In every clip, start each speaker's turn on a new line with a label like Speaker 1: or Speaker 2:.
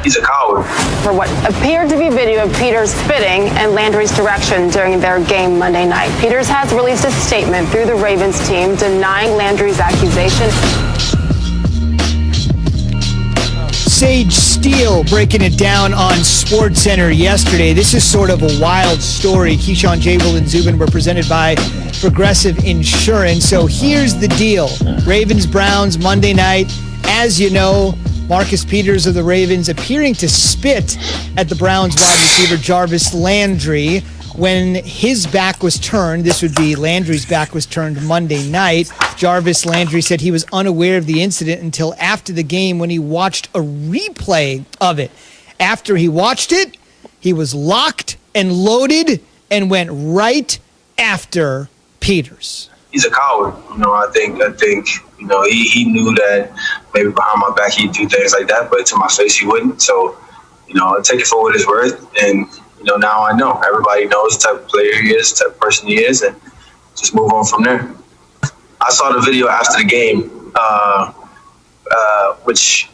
Speaker 1: He's a coward.
Speaker 2: For what appeared to be video of Peters spitting in Landry's direction during their game Monday night. Peters has released a statement through the Ravens team denying Landry's accusation.
Speaker 3: Sage Steele breaking it down on SportsCenter yesterday. This is sort of a wild story. Keyshawn, Jabel, and Zubin were presented by Progressive Insurance. So here's the deal. Ravens-Browns Monday night. As you know, Marcus Peters of the Ravens appearing to spit at the Browns wide receiver Jarvis Landry when his back was turned. This would be Landry's back was turned Monday night. Jarvis Landry said he was unaware of the incident until after the game when he watched a replay of it. After he watched it, he was locked and loaded and went right after Peters.
Speaker 1: He's a coward. I think he knew that maybe behind my back he'd do things like that, but to my face he wouldn't. So, I take it for what it's worth. And, now I know. Everybody knows the type of player he is, the type of person he is, and just move on from there. I saw the video after the game, which,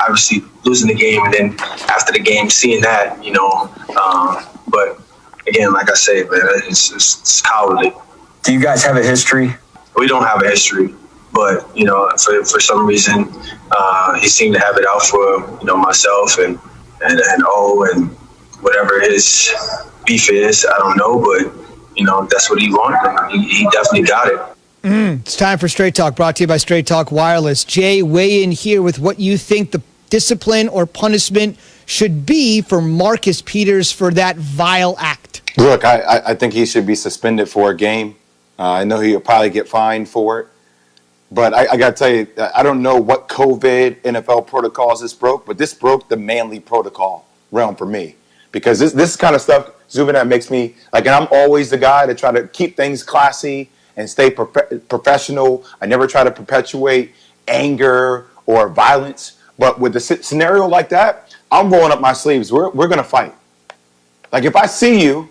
Speaker 1: obviously losing the game, and then after the game seeing that, but again, like I said, man, it's cowardly.
Speaker 4: Do you guys have a history?
Speaker 1: We don't have a history, but for some reason, he seemed to have it out for myself and O and whatever his beef is. I don't know, but that's what he wanted. He definitely got it.
Speaker 3: It's time for Straight Talk, brought to you by Straight Talk Wireless. Jay, weigh in here with what you think the discipline or punishment should be for Marcus Peters for that vile act.
Speaker 5: Look, I think he should be suspended for a game. I know he'll probably get fined for it. But I got to tell you, I don't know what COVID NFL protocols this broke, but this broke the manly protocol realm for me. Because this kind of stuff, Zubin, that makes me, and I'm always the guy to try to keep things classy and stay professional. I never try to perpetuate anger or violence. But with a scenario like that, I'm rolling up my sleeves. We're going to fight. If I see you,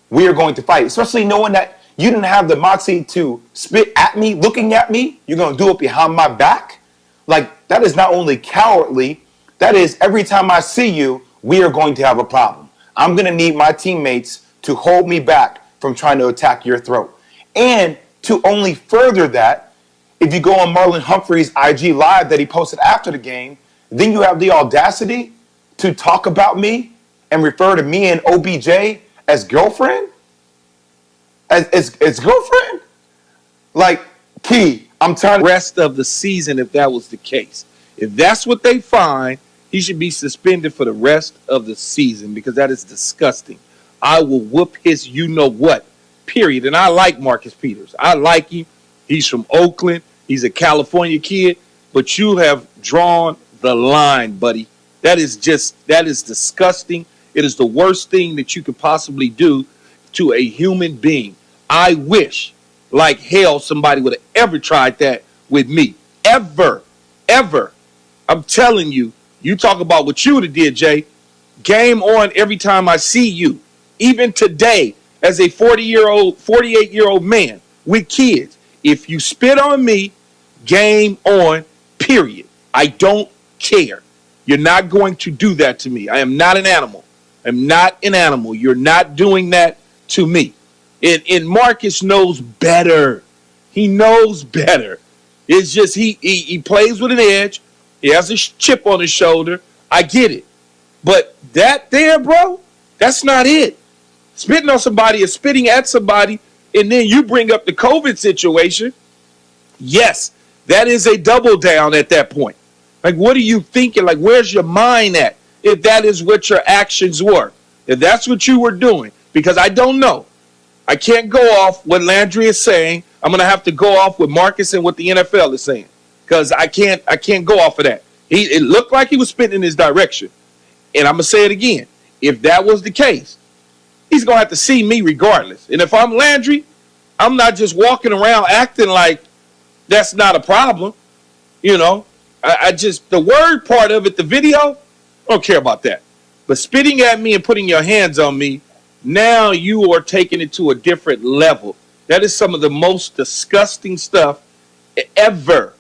Speaker 5: we are going to fight, especially knowing that you didn't have the moxie to spit at me, looking at me. You're going to do it behind my back. That is not only cowardly, that is every time I see you, we are going to have a problem. I'm going to need my teammates to hold me back from trying to attack your throat. And to only further that, if you go on Marlon Humphrey's IG Live that he posted after the game, then you have the audacity to talk about me and refer to me and OBJ as girlfriend? As girlfriend? Key, I'm tired.
Speaker 6: Rest of the season, if that was the case. If that's what they find, he should be suspended for the rest of the season because that is disgusting. I will whoop his you-know-what, period. And I like Marcus Peters. I like him. He's from Oakland. He's a California kid. But you have drawn the line, buddy. That is disgusting. It is the worst thing that you could possibly do to a human being. I wish, like hell, somebody would have ever tried that with me. Ever. I'm telling you, you talk about what you would have did, Jay. Game on every time I see you. Even today, as a 48-year-old man with kids, if you spit on me, game on, period. I don't care. You're not going to do that to me. I am not an animal. I'm not an animal. You're not doing that to me. And Marcus knows better. He knows better. It's just he plays with an edge. He has a chip on his shoulder. I get it. But that there, bro, that's not it. Spitting on somebody is spitting at somebody, and then you bring up the COVID situation. Yes, that is a double down at that point. What are you thinking? Where's your mind at if that is what your actions were? If that's what you were doing? Because I don't know. I can't go off what Landry is saying. I'm going to have to go off with Marcus and what the NFL is saying. Because I can't go off of that. It looked like he was spitting in his direction. And I'm going to say it again. If that was the case, he's going to have to see me regardless. And if I'm Landry, I'm not just walking around acting like that's not a problem. I just, the word part of it, the video, I don't care about that. But spitting at me and putting your hands on me, now you are taking it to a different level. That is some of the most disgusting stuff ever.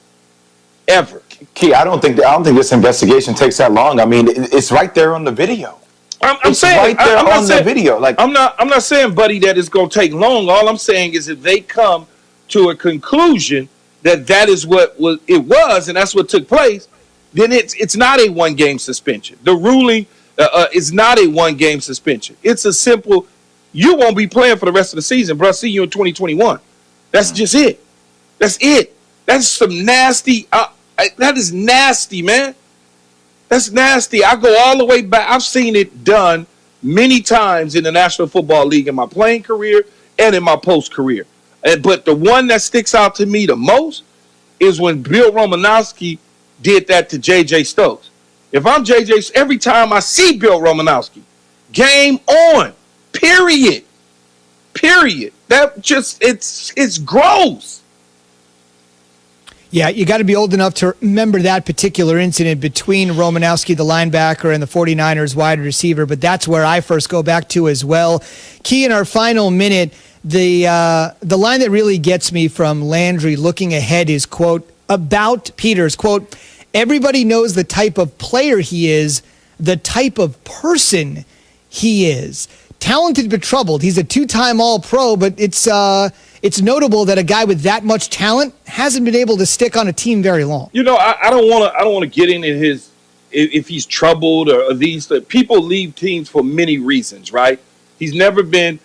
Speaker 5: Key, I don't think this investigation takes that long. I mean, it's right there on the video.
Speaker 6: I'm saying
Speaker 5: right there
Speaker 6: I'm
Speaker 5: on
Speaker 6: saying,
Speaker 5: the video. Like
Speaker 6: I'm not saying, buddy, that it's going to take long. All I'm saying is if they come to a conclusion that is what it was, and that's what took place, then it's not a 1-game suspension. The ruling is not a 1-game suspension. It's a simple, you won't be playing for the rest of the season, bro. See you in 2021. That's just it. That's it. That's some nasty. That is nasty, man. That's nasty. I go all the way back. I've seen it done many times in the National Football League in my playing career and in my post career. But the one that sticks out to me the most is when Bill Romanowski did that to J.J. Stokes. If I'm J.J., every time I see Bill Romanowski, game on. Period. That just it's gross.
Speaker 3: Yeah, you got to be old enough to remember that particular incident between Romanowski, the linebacker, and the 49ers wide receiver, but that's where I first go back to as well. Key, in our final minute, the line that really gets me from Landry looking ahead is, quote, about Peters, quote, everybody knows the type of player he is, the type of person he is. Talented but troubled. He's a 2-time All-Pro, but it's notable that a guy with that much talent hasn't been able to stick on a team very long.
Speaker 6: You know, I don't want to get into his if he's troubled or these. People leave teams for many reasons, right? He's never been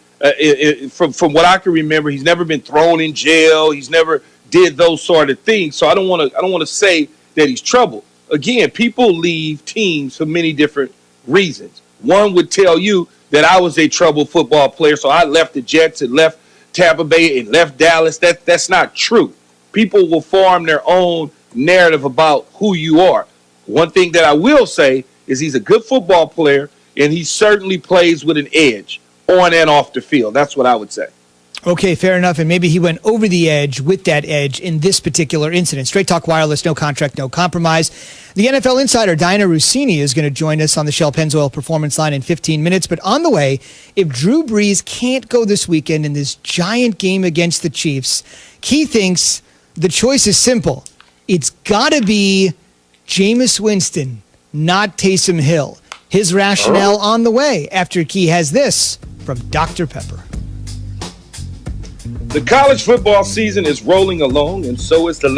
Speaker 6: from what I can remember. He's never been thrown in jail. He's never did those sort of things. So I don't want to say that he's troubled. Again, people leave teams for many different reasons. One would tell you that I was a troubled football player, so I left the Jets and left Tampa Bay and left Dallas. That's not true. People will form their own narrative about who you are. One thing that I will say is he's a good football player, and he certainly plays with an edge on and off the field. That's what I would say.
Speaker 3: Okay, fair enough. And maybe he went over the edge with that edge in this particular incident. Straight Talk Wireless, no contract, no compromise. The NFL insider, Diana Rossini, is going to join us on the Shell Pennzoil Performance Line in 15 minutes. But on the way, if Drew Brees can't go this weekend in this giant game against the Chiefs, Key thinks the choice is simple. It's got to be Jameis Winston, not Taysom Hill. His rationale on the way after Key has this from Dr. Pepper.
Speaker 6: The college football season is rolling along, and so is the